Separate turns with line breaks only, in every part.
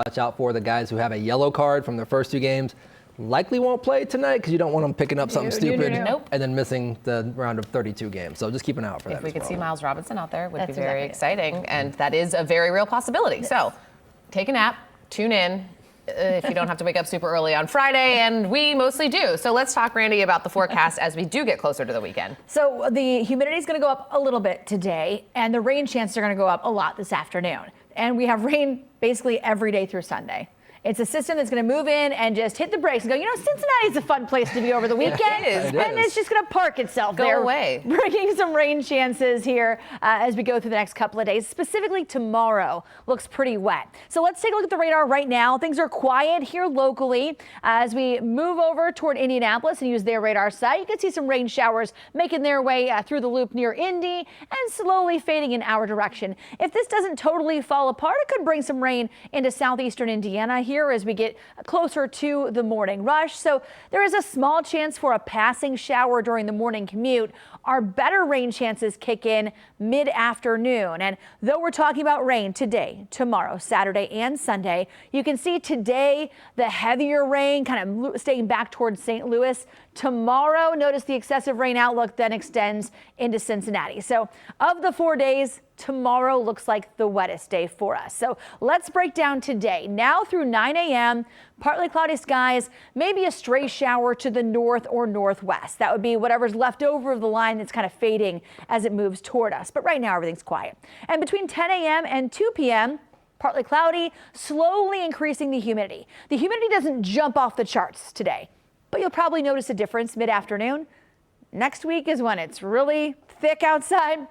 Watch out for the guys who have a yellow card from their first 2 games. Likely won't play tonight because you don't want them picking up something stupid and then missing the round of 32 games. So just keep an eye out for that.
If we could see Miles Robinson out there, it would be very exciting. And that is a very real possibility. Yes. So take a nap, tune in. If you don't have to wake up super early on Friday, and we mostly do. So let's talk, Randy, about the forecast as we do get closer to the weekend.
So the humidity is going to go up a little bit today, and the rain chances are going to go up a lot this afternoon. And we have rain basically every day through Sunday. It's a system that's going to move in and just hit the brakes and go, Cincinnati's a fun place to be over the weekend. And it's just going to park itself there.
Go away.
Bringing some rain chances here as we go through the next couple of days. Specifically tomorrow looks pretty wet. So let's take a look at the radar right now. Things are quiet here locally. As we move over toward Indianapolis and use their radar site, you can see some rain showers making their way through the loop near Indy and slowly fading in our direction. If this doesn't totally fall apart, it could bring some rain into southeastern Indiana here as we get closer to the morning rush. So there is a small chance for a passing shower during the morning commute. Our better rain chances kick in mid-afternoon. And though we're talking about rain today, tomorrow, Saturday and Sunday, you can see today the heavier rain kind of staying back towards St. Louis. Tomorrow, notice the excessive rain outlook then extends into Cincinnati. So of the 4 days, tomorrow looks like the wettest day for us. So let's break down today. Now through 9 a.m., partly cloudy skies, maybe a stray shower to the north or northwest. That would be whatever's left over of the line that's kind of fading as it moves toward us. But right now, everything's quiet. And between 10 a.m. and 2 p.m., partly cloudy, slowly increasing the humidity. The humidity doesn't jump off the charts today, but you'll probably notice a difference mid-afternoon. Next week is when it's really thick outside.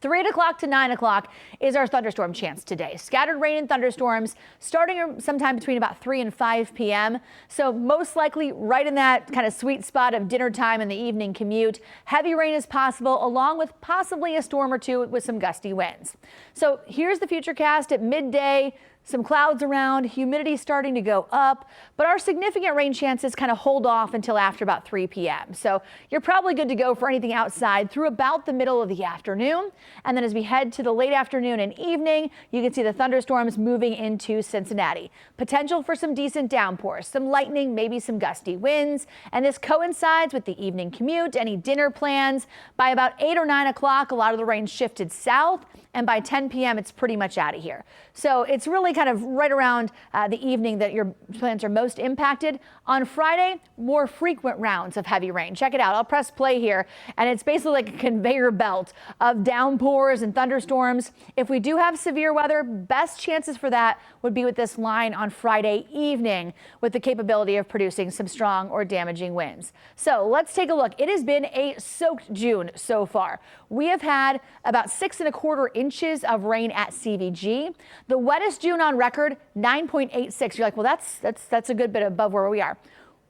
3 o'clock to 9 o'clock is our thunderstorm chance today. Scattered rain and thunderstorms starting sometime between about 3 and 5 p.m. So most likely right in that kind of sweet spot of dinner time and the evening commute. Heavy rain is possible along with possibly a storm or two with some gusty winds. So here's the futurecast at midday. Some clouds around, humidity starting to go up, but our significant rain chances kind of hold off until after about 3 p.m. So you're probably good to go for anything outside through about the middle of the afternoon. And then as we head to the late afternoon and evening, you can see the thunderstorms moving into Cincinnati. Potential for some decent downpours, some lightning, maybe some gusty winds. And this coincides with the evening commute, any dinner plans. By about 8 or 9 o'clock, a lot of the rain shifted south. And by 10 p.m., it's pretty much out of here. So it's really kind of right around the evening that your plans are most impacted. On Friday, more frequent rounds of heavy rain. Check it out. I'll press play here, and it's basically like a conveyor belt of downpours and thunderstorms. If we do have severe weather, best chances for that would be with this line on Friday evening with the capability of producing some strong or damaging winds. So let's take a look. It has been a soaked June so far. We have had about 6¼ inches of rain at CVG. The wettest June on record, 9.86. You're like, well, that's a good bit above where we are.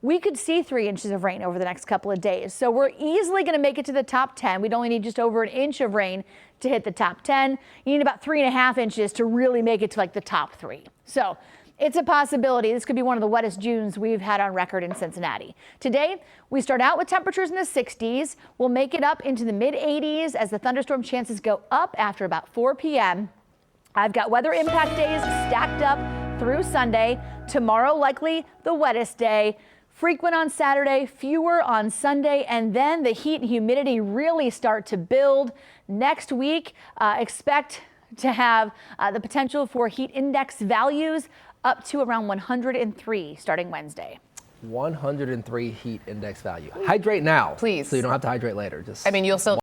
We could see 3 inches of rain over the next couple of days. So we're easily going to make it to the top 10. We'd only need just over an inch of rain to hit the top 10. You need about 3½ inches to really make it to like the top 3. So it's a possibility. This could be one of the wettest Junes we've had on record in Cincinnati. Today, we start out with temperatures in the 60s. We'll make it up into the mid-80s as the thunderstorm chances go up after about 4 p.m. I've got weather impact days stacked up through Sunday. Tomorrow, likely the wettest day. Frequent on Saturday, fewer on Sunday, and then the heat and humidity really start to build. Next week, expect to have the potential for heat index values up to around 103 starting Wednesday.
103 heat index value. Hydrate now.
Please.
So you don't have to hydrate later.
I mean, you'll still